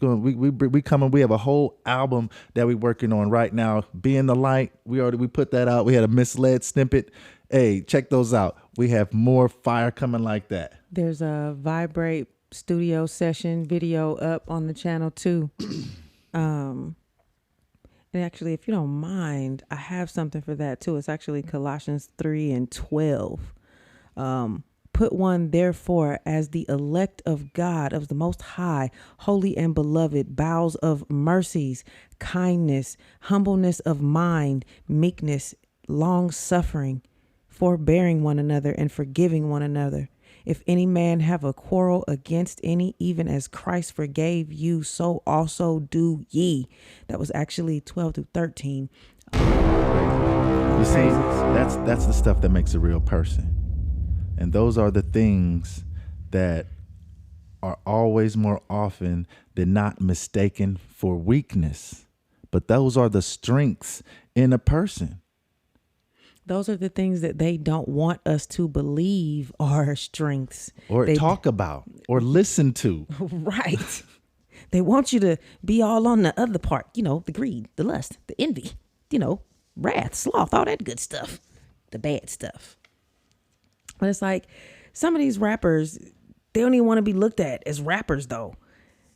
coming. We have a whole album that we working on right now. Being the Light. We put that out. We had a misled snippet. Hey, check those out. We have more fire coming like that. There's a Vibrate studio session video up on the channel too. And actually, if you don't mind, I have something for that too. It's actually Colossians 3:12. Put one, therefore, as the elect of God, of the Most High, holy and beloved, bowels of mercies, kindness, humbleness of mind, meekness, long suffering, forbearing one another and forgiving one another. If any man have a quarrel against any, even as Christ forgave you, so also do ye. That was actually 12-13. You see, that's the stuff that makes a real person. And those are the things that are always more often than not mistaken for weakness. But those are the strengths in a person. Those are the things that they don't want us to believe are strengths. Or talk about or listen to. Right. They want you to be all on the other part, the greed, the lust, the envy, wrath, sloth, all that good stuff, the bad stuff. But it's like some of these rappers, they don't even want to be looked at as rappers, though.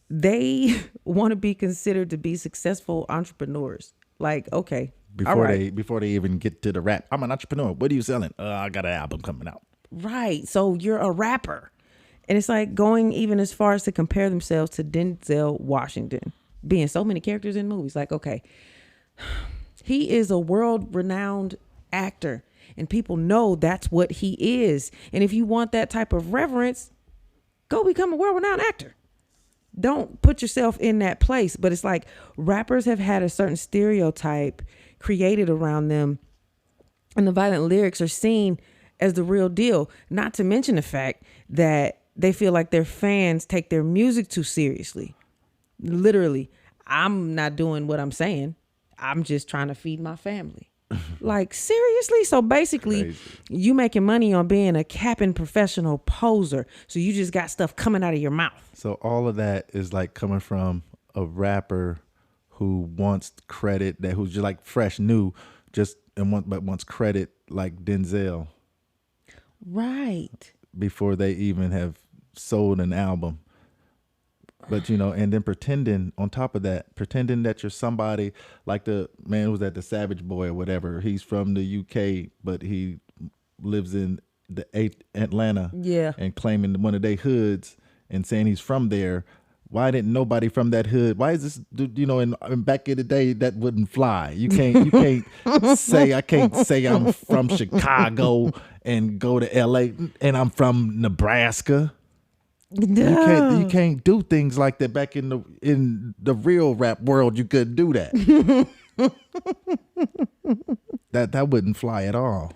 They want to be considered to be successful entrepreneurs. Like, okay, before they even get to the rap, I'm an entrepreneur. What are you selling? I got an album coming out. Right. So you're a rapper. And it's like going even as far as to compare themselves to Denzel Washington. being so many characters in movies. Like, okay, he is a world-renowned actor, and people know that's what he is. And if you want that type of reverence, go become a world-renowned actor. Don't put yourself in that place. But it's like rappers have had a certain stereotype created around them, and the violent lyrics are seen as the real deal. Not to mention the fact that they feel like their fans take their music too seriously. Literally, I'm not doing what I'm saying. I'm just trying to feed my family. Like, seriously? So basically, Crazy. you making money on being a capping professional poser. So you just got stuff coming out of your mouth. So all of that is like coming from a rapper who wants credit, who's just like fresh, new, but wants credit like Denzel Right. before they even have sold an album. But, and then pretending on top of that, pretending that you're somebody like the man who was at the Savage Boy or whatever. He's from the UK, but he lives in Atlanta. Yeah. And claiming one of their hoods and saying he's from there. Why didn't nobody from that hood? Why is this, in back in the day, that wouldn't fly. You can't say, I can't say I'm from Chicago and go to LA and I'm from Nebraska. You can't do things like that back in the real rap world. You couldn't do that. that wouldn't fly at all.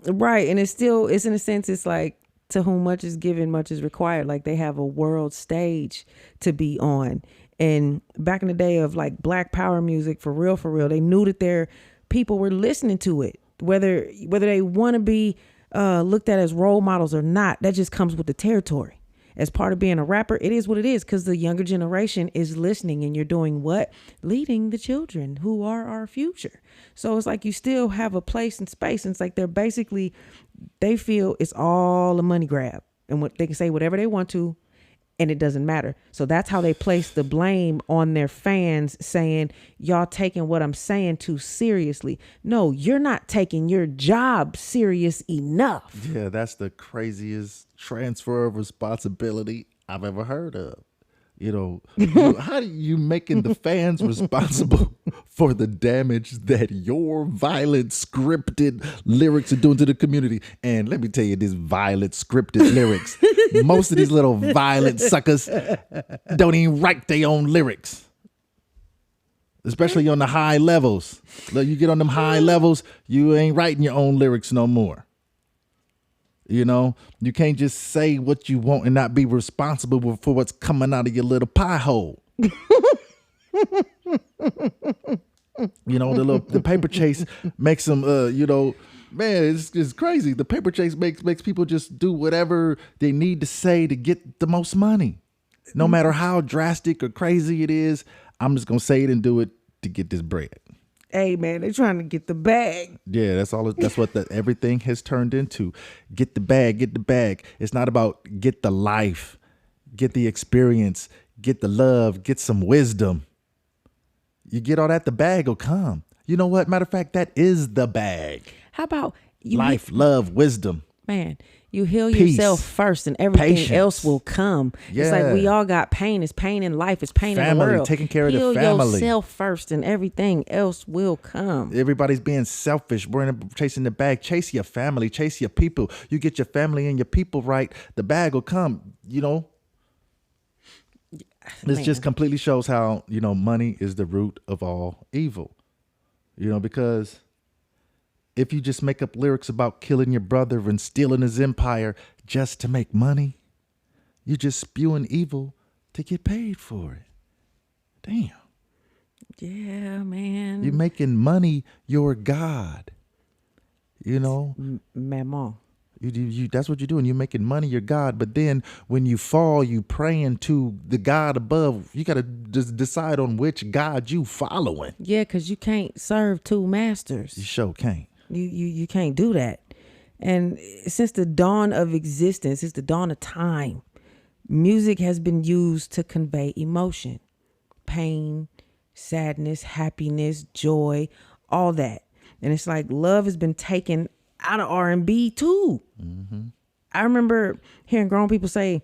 Right. And it's in a sense, it's like, to whom much is given, much is required. Like, they have a world stage to be on. And back in the day of like Black Power music, for real, they knew that their people were listening to it, whether they want to be looked at as role models or not. That just comes with the territory. As part of being a rapper, it is what it is, because the younger generation is listening, and you're doing what? Leading the children who are our future. So it's like you still have a place and space. And it's like they feel it's all a money grab, and what they can say whatever they want to, and it doesn't matter. So that's how they place the blame on their fans, saying, y'all taking what I'm saying too seriously. No, you're not taking your job serious enough. Yeah, that's the craziest transfer of responsibility I've ever heard of. How do you making the fans responsible for the damage that your violent scripted lyrics are doing to the community? And let me tell you, these violent scripted lyrics, most of these little violent suckers don't even write their own lyrics, especially on the high levels. Look, you get on them high levels, you ain't writing your own lyrics no more. You can't just say what you want and not be responsible for what's coming out of your little pie hole. The paper chase makes them, man, it's crazy. The paper chase makes people just do whatever they need to say to get the most money. No matter how drastic or crazy it is, I'm just going to say it and do it to get this bread. Hey man, they're trying to get the bag. Yeah, that's all. That's what everything has turned into. Get the bag, get the bag. It's not about get the life, get the experience, get the love, get some wisdom. You get all that, the bag will come. You know what? Matter of fact, that is the bag. How about you? Life, love, wisdom. Man, you heal Peace, yourself first, and everything patience. else will come. Yeah. It's like we all got pain. It's pain in life. It's pain in the world. Taking care of the Heal family. yourself first, and everything else will come. Everybody's being selfish, chasing the bag. Chase your family, chase your people. You get your family and your people right, the bag will come. This just completely shows how, money is the root of all evil. Because if you just make up lyrics about killing your brother and stealing his empire just to make money, you're just spewing evil to get paid for it. Damn. Yeah, man. You're making money your God. Maman. You that's what you're doing. You're making money your God. But then when you fall, you praying to the God above. You got to just decide on which God you following. Yeah, because you can't serve two masters. You sure can't. You can't do that. And since the dawn of existence, since the dawn of time, music has been used to convey emotion, pain, sadness, happiness, joy, all that. And it's like love has been taken out of R&B too. Mm-hmm. I remember hearing grown people say,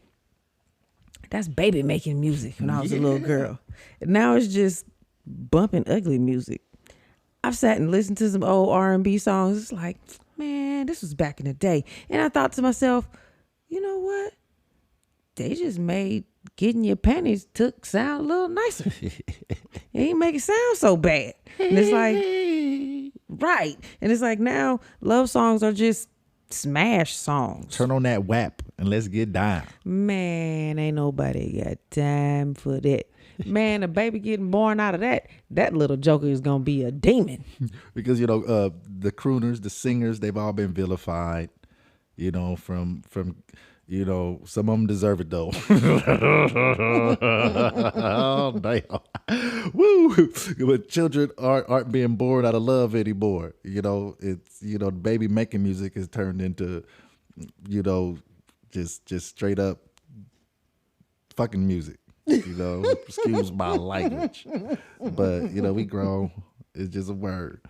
that's baby making music when I was a little girl. And now it's just bumping ugly music. I've sat and listened to some old R&B songs. It's like, man, this was back in the day. And I thought to myself, you know what? They just made getting your panties took sound a little nicer. It ain't make it sound so bad. And it's like, right. And it's like now love songs are just smash songs. Turn on that WAP and let's get down. Man, ain't nobody got time for that. Man, a baby getting born out of that little joker is gonna be a demon. Because the crooners, the singers, they've all been vilified. From some of them deserve it though. Oh damn! Woo! But children aren't being born out of love anymore. It's the baby making music has turned into, just straight up fucking music. Excuse my language, but we grown. It's just a word.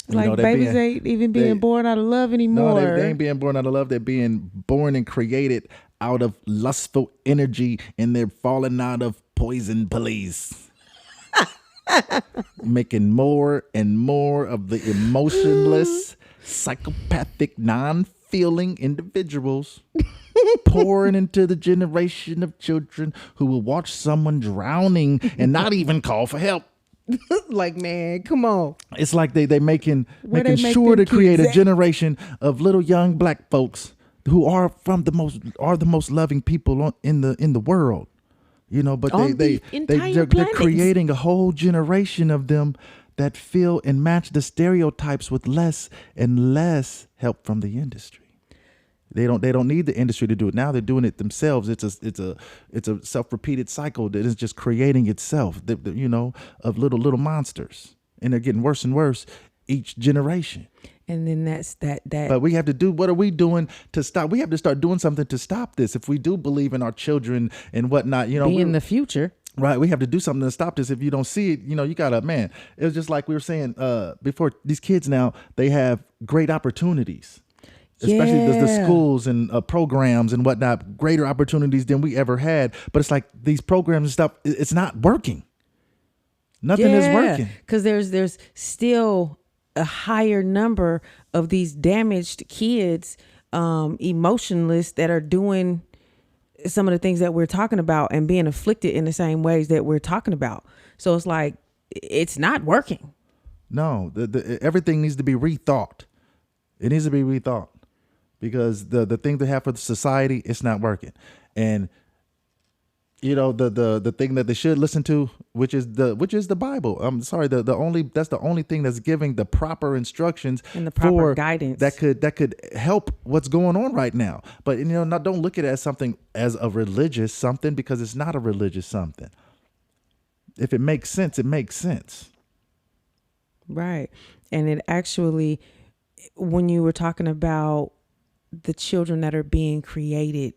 Like babies ain't even being born out of love anymore. No, they ain't being born out of love. They're being born and created out of lustful energy, and they're falling out of poison police. Making more and more of the emotionless, psychopathic, non-feeling individuals pouring into the generation of children who will watch someone drowning and not even call for help. Like, man, come on. It's like they making make sure to them create kids a at? generation of little young black folks who are the most loving people in the world. But On the entire they're planet. creating a whole generation of them that feel and match the stereotypes with less and less help from the industry. They don't need the industry to do it. Now they're doing it themselves. It's a self-repeated cycle that is just creating itself, of little monsters. And they're getting worse and worse each generation. And then that's that. But we have to do, what are we doing to stop? We have to start doing something to stop this. If we do believe in our children and whatnot, be in the future. Right. We have to do something to stop this. If you don't see it, you gotta, man, it was just like we were saying before, these kids now, they have great opportunities. Especially the schools and programs and whatnot, greater opportunities than we ever had. But it's like these programs and stuff, it's not working. Nothing is working. Because there's still a higher number of these damaged kids, emotionless, that are doing some of the things that we're talking about and being afflicted in the same ways that we're talking about. So it's like, it's not working. No, everything needs to be rethought. It needs to be rethought. Because the thing they have for the society, it's not working. And the thing that they should listen to, which is the Bible. I'm sorry, that's the only thing that's giving the proper instructions and the proper guidance that could help what's going on right now. But don't look at it as something, as a religious something, because it's not a religious something. If it makes sense, it makes sense. Right. And it actually, when you were talking about the children that are being created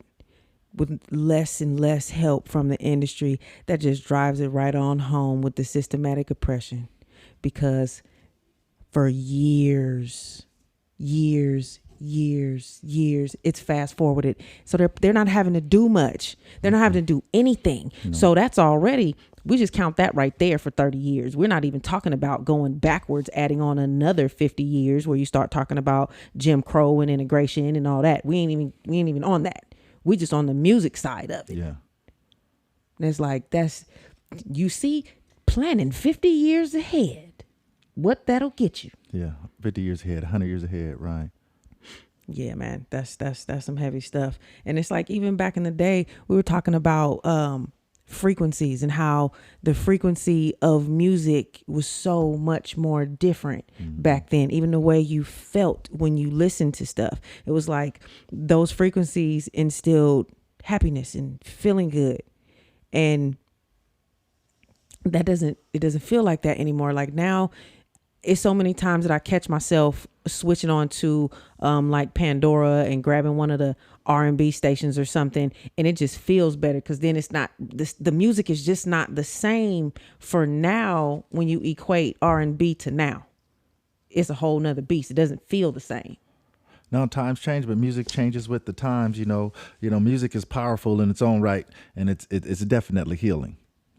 with less and less help from the industry, that just drives it right on home with the systematic oppression. Because for years, it's fast forwarded. So they're not having to do much. They're not having to do anything. No. So that's already, we just count that right there for 30 years. We're not even talking about going backwards, adding on another 50 years where you start talking about Jim Crow and integration and all that. We ain't even on that. We just on the music side of it. Yeah. And it's like, you see, planning 50 years ahead, what that'll get you. Yeah. 50 years ahead, 100 years ahead. Right. Yeah, man, that's some heavy stuff. And it's like, even back in the day, we were talking about frequencies and how the frequency of music was so much more different back then. Even the way you felt when you listened to stuff, it was like those frequencies instilled happiness and feeling good. And it doesn't feel like that anymore. Like now, it's so many times that I catch myself switching on to like Pandora and grabbing one of the R&B stations or something, and it just feels better, because then it's not the music is just not the same for now. When you equate R&B to now, it's a whole nother beast. It doesn't feel the same. No, times change, but music changes with the times. Music is powerful in its own right, and it's definitely healing.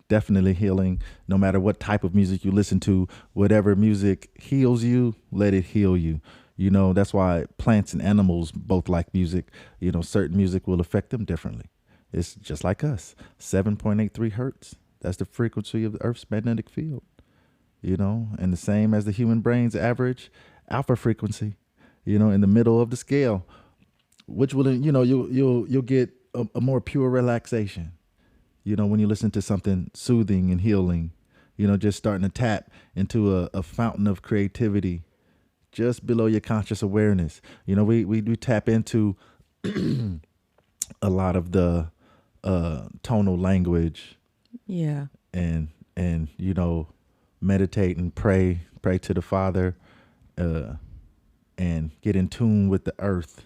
Definitely healing. No matter what type of music you listen to, whatever music heals you, let it heal you. That's why plants and animals both like music. Certain music will affect them differently. It's just like us. 7.83 hertz. That's the frequency of the Earth's magnetic field. And the same as the human brain's average alpha frequency. In the middle of the scale, which will, you'll get a more pure relaxation. When you listen to something soothing and healing, just starting to tap into a fountain of creativity just below your conscious awareness. We do tap into a lot of the tonal language. Yeah. And meditate and pray to the Father, and get in tune with the earth.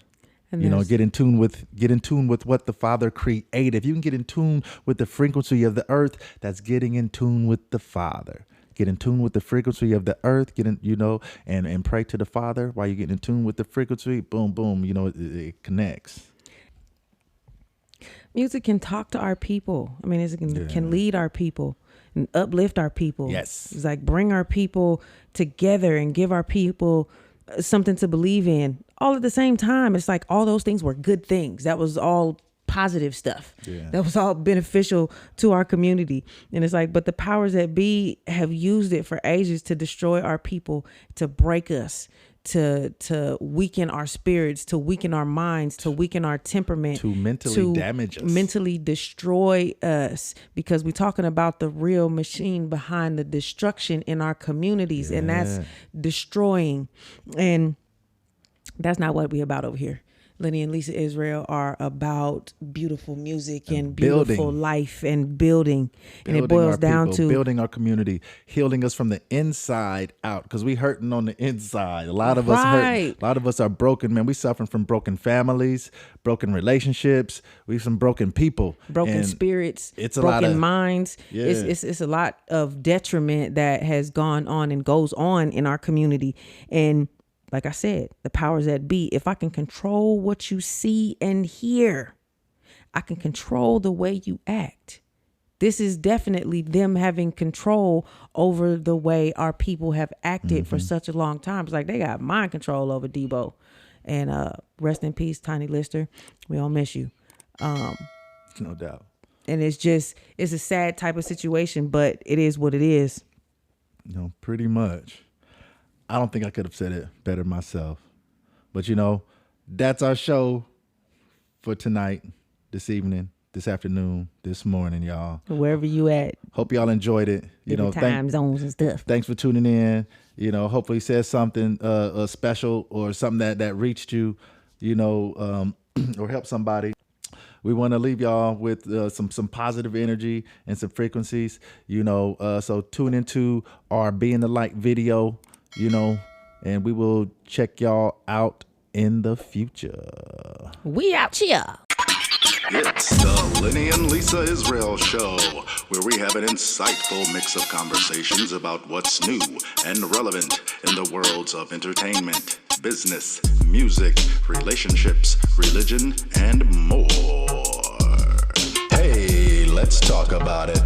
And get in tune with what the Father created. If you can get in tune with the frequency of the earth, that's getting in tune with the Father. Get in tune with the frequency of the earth. And pray to the Father while you get in tune with the frequency. Boom, boom. It connects. Music can talk to our people. I mean, it can lead our people and uplift our people. Yes. It's like bring our people together and give our people something to believe in. All at the same time, it's like all those things were good things. That was all positive stuff. Yeah. That was all beneficial to our community. And it's like, but the powers that be have used it for ages to destroy our people, to break us, to weaken our spirits, to weaken our minds, to weaken our temperament, to mentally damage us, mentally destroy us, because we're talking about the real machine behind the destruction in our communities. And that's destroying. And that's not what we're about over here. Lenny and Lisa Israel are about beautiful music and beautiful life and building. And it boils down to building our community, healing us from the inside out, because we hurting on the inside. A lot of us hurt. A lot of us are broken, man. We suffering from broken families, broken relationships. We've some broken people, broken spirits, it's a broken lot of minds. Yeah. It's a lot of detriment that has gone on and goes on in our community. And like I said, the powers that be, if I can control what you see and hear, I can control the way you act. This is definitely them having control over the way our people have acted for such a long time. It's like they got mind control over Debo. And rest in peace, Tiny Lister. We all miss you. No doubt. And it's a sad type of situation, but it is what it is. Pretty much. I don't think I could have said it better myself. But, that's our show for tonight, this evening, this afternoon, this morning, y'all. Wherever you at. Hope y'all enjoyed it. Time zones and stuff. Thanks for tuning in. Hopefully says something special or something that reached you, or helped somebody. We want to leave y'all with some positive energy and some frequencies, so tune into our Being the Light video, and we will check y'all out in the future. We out here. It's the Lenny and Lisa Israel Show, where we have an insightful mix of conversations about what's new and relevant in the worlds of entertainment, business, music, relationships, religion, and more. Hey, let's talk about it.